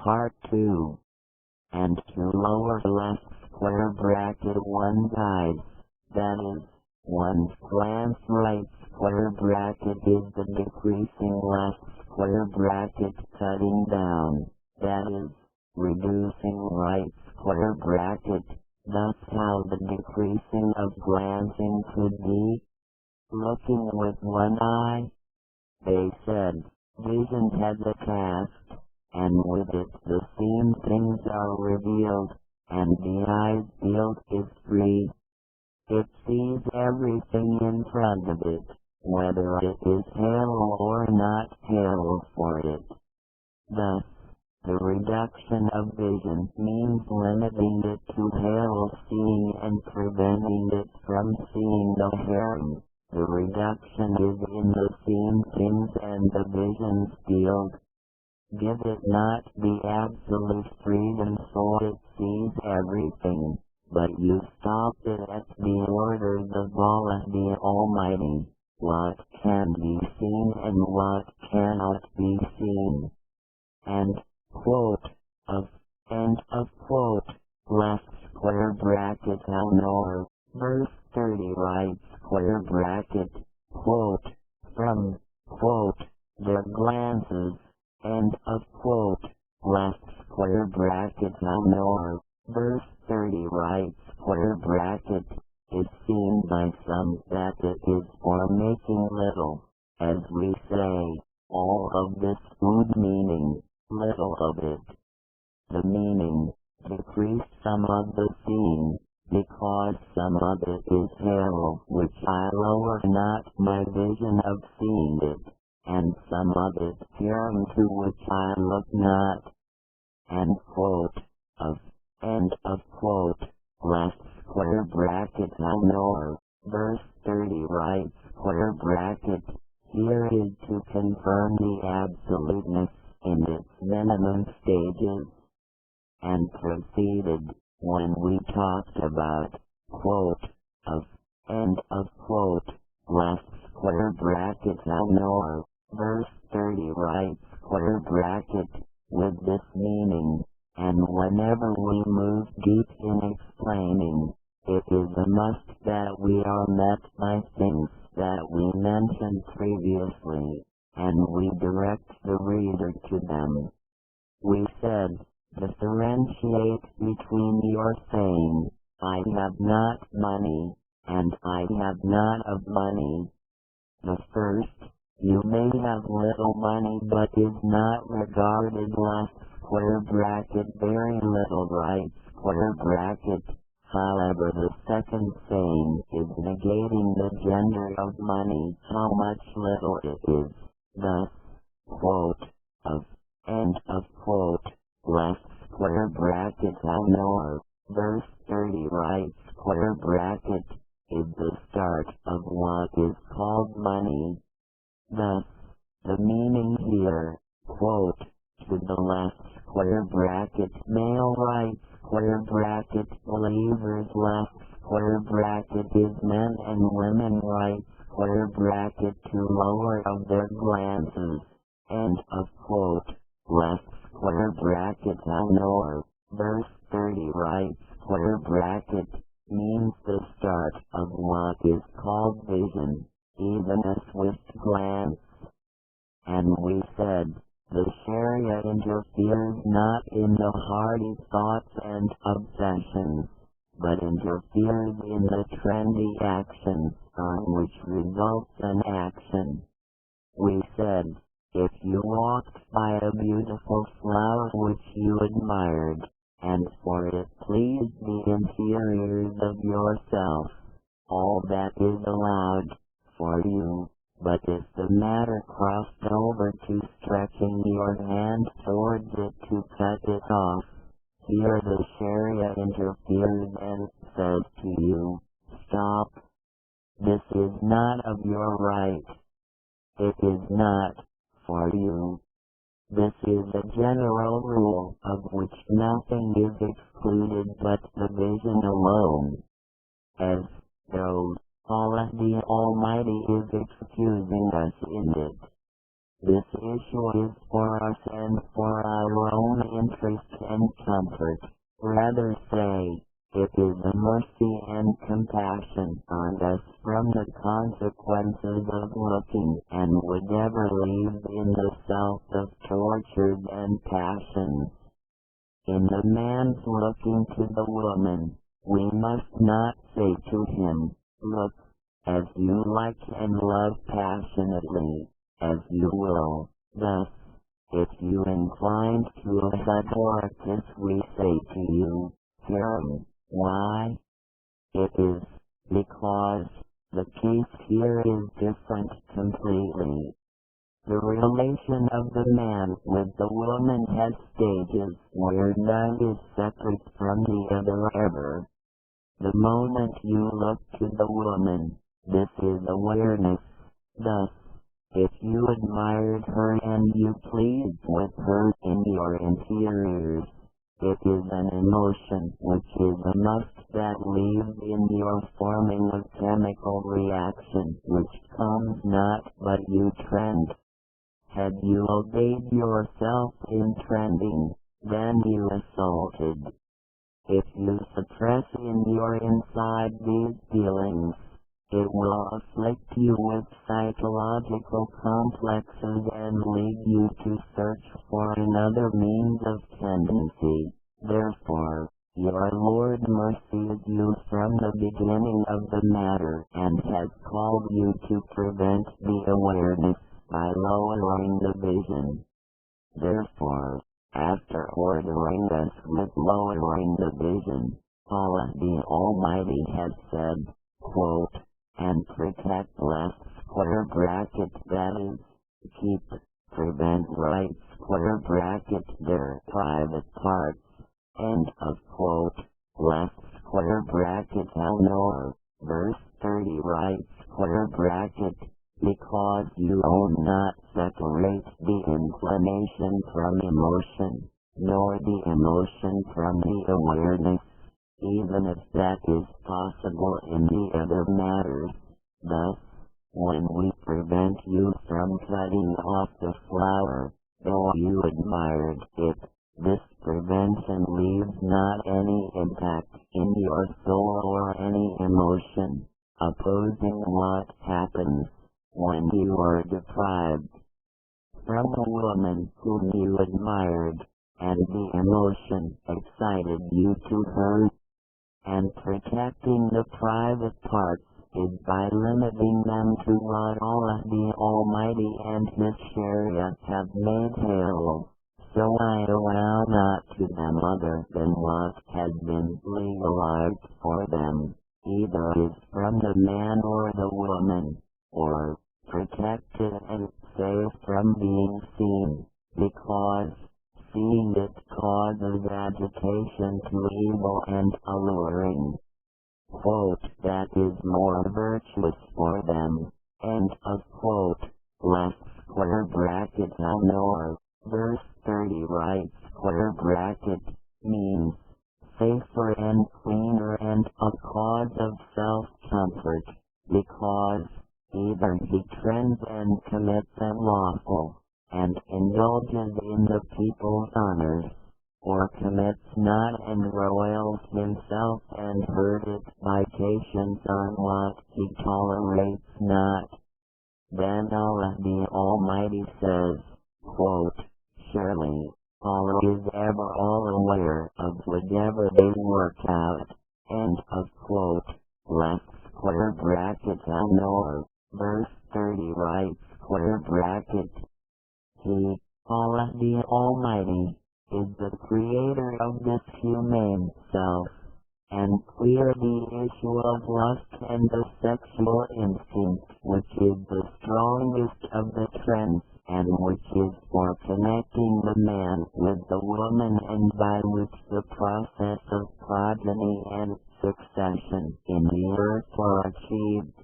Part 2. And to lower left square bracket one side, that is, one's glance right square bracket is the decreasing left square bracket cutting down, that is, reducing right square bracket. Thus how the decreasing of glancing could be. Looking with one eye, they said, vision has a cast, and with it the seen things are revealed, and the eye's field is free. It sees everything in front of it, whether it is halo or not halo for it. Thus, the reduction of vision means limiting it to halo seeing and preventing it from seeing the harem. The reduction is in the seen things and the vision's field. Give it not the absolute freedom so it sees everything, but you stop it at the orders of Allah the Almighty, what can be seen and what cannot be seen. And, quote, of, end of quote, left square bracket Alnnou'r, verse 30 right square bracket, quote, from, quote, their glances, end of quote, left square bracket Alnnou'r, verse 30 right square bracket, is seen by some that it is for making little, as we say, all of this food meaning, little of it. The meaning, decrease some of the seen, because some of it is halo, which I lower not my vision of seeing it, and some of it harem to which I look not. And quote, of, end of quote, left square bracket Alnnou'r, verse 30 right square bracket, here is to confirm the absoluteness in its minimum stages, and proceeded, when we talked about, quote, of, end of quote, left square bracket Alnnou'r, verse 30 right square bracket, with this meaning, and whenever we move deep in explaining, it is a must that we are met by things that we mentioned previously, and we direct the reader to them. We said, differentiate between your saying, I have not money, and I have not of money. The first, you may have little money but is not regarded left square bracket very little right square bracket. However, the second saying is negating the gender of money, how much little it is. Thus, quote, of, end of quote, left square bracket Alnnou'r, verse 30 right square bracket, is the start of what is called money. Thus, the meaning here, quote, to the left square bracket male right square bracket believers left square bracket is men and women right square bracket to lower of their glances, end of quote, left square bracket Alnnou'r, verse 30 right square bracket, means the start of what is called vision, even a swift glance. And we said, the Sharia interferes not in the hardy thoughts and obsessions, but interferes in the trendy actions on which results an action. We said, if you walked by a beautiful flower which you admired, and for it pleased the interiors of yourself, all that is allowed for you. But if the matter crossed over to stretching your hand towards it to cut it off, here the Sharia interferes and says to you, stop. This is not of your right. It is not for you. This is a general rule of which nothing is excluded but the vision alone. As though Allah the Almighty is excusing us in it. This issue is for us and for our own interest and comfort. Rather say, it is a mercy and compassion on us from the consequences of looking, and would ever leave in the self of tortures and passions. In the man's looking to the woman, we must not say to him, look, as you like and love passionately, as you will. Thus, if you incline to a hydorchis, we say to you, harem. Why? It is because the case here is different completely. The relation of the man with the woman has stages where none is separate from the other ever. The moment you look to the woman, this is awareness. Thus, if you admired her and you pleased with her in your interiors, it is an emotion which is a must that leaves in your forming a chemical reaction which comes not but you trend. Had you obeyed yourself in trending, then you assaulted. If you suppress in your inside these feelings, it will afflict you with psychological complexes and lead you to search for another means of tendency. Therefore, your Lord mercies you from the beginning of the matter and has called you to prevent the awareness by lowering the vision. Therefore, after ordering us with lowering the vision, Allah the Almighty has said, quote, and protect left square bracket, that is, keep, prevent right square bracket their private parts, end of quote, left square bracket Alnnou'r, verse 30 right square bracket, because you will not separate the inclination from emotion, nor the emotion from the awareness, even if that is possible in the other matters. Thus, when we prevent you from cutting off the flower, though you admired it, this prevention leaves not any impact in your soul or any emotion, opposing what happens when you are deprived from a woman whom you admired, and the emotion excited you to her. And protecting the private parts is by limiting them to what Allah the Almighty and His Sharia have made halal. So I allow not to them other than what has been legalized for them, either is from the man or the woman, or protected and safe from being seen, because seeing it causes agitation to evil and alluring. Quote, that is more virtuous for them, end of quote, left square bracket Alnnou'r, verse 30 right square bracket, means safer and cleaner and a cause of self-comfort, because either he trends and commits unlawful, and indulges in the people's honors, or commits not and roils himself and herdeth by patience on what he tolerates not. Then Allah the Almighty says, quote, surely, Allah is ever all aware of whatever they work out, end of quote, left square bracket Alnnou'r, verse 30 right square bracket. He, Allah the Almighty, is the creator of this humane self, and clear the issue of lust and the sexual instinct, which is the strongest of the trends, and which is for connecting the man with the woman, and by which the process of progeny and succession in the earth are achieved.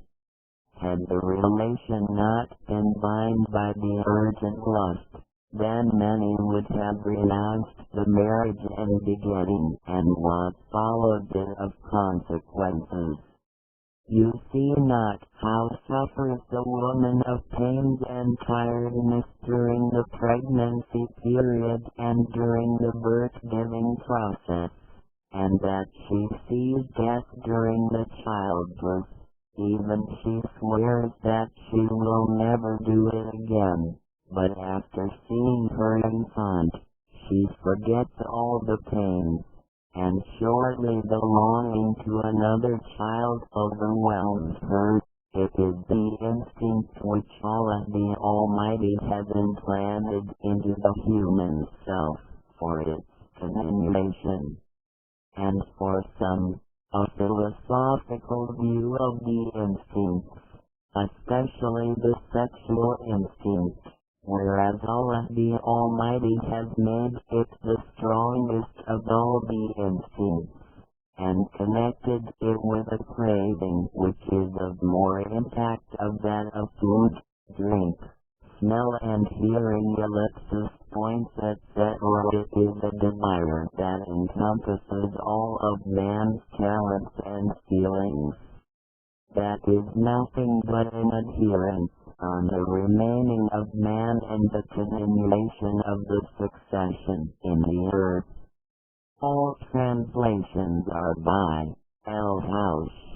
Had the relation not been bound by the urgent lust, then many would have renounced the marriage and begetting and what followed it of consequences. You see not how suffers the woman of pains and tiredness during the pregnancy period and during the birth-giving process, and that she sees death during the childbirth. Even she swears that she will never do it again, but after seeing her infant, she forgets all the pains, and shortly the longing to another child overwhelms her. It is the instinct which Allah the Almighty has implanted into the human self for its continuation. And for some, a philosophical view of the instincts, especially the sexual instinct, whereas Allah the Almighty has made it the strongest of all the instincts, and connected it with a craving which is of more impact of that of food, drink, smell and hearing, ellipsis points etc. It is a desire that encompasses all of man's talents and feelings. That is nothing but an adherence on the remaining of man and the continuation of the succession in the earth. All translations are by Al-Sharawi.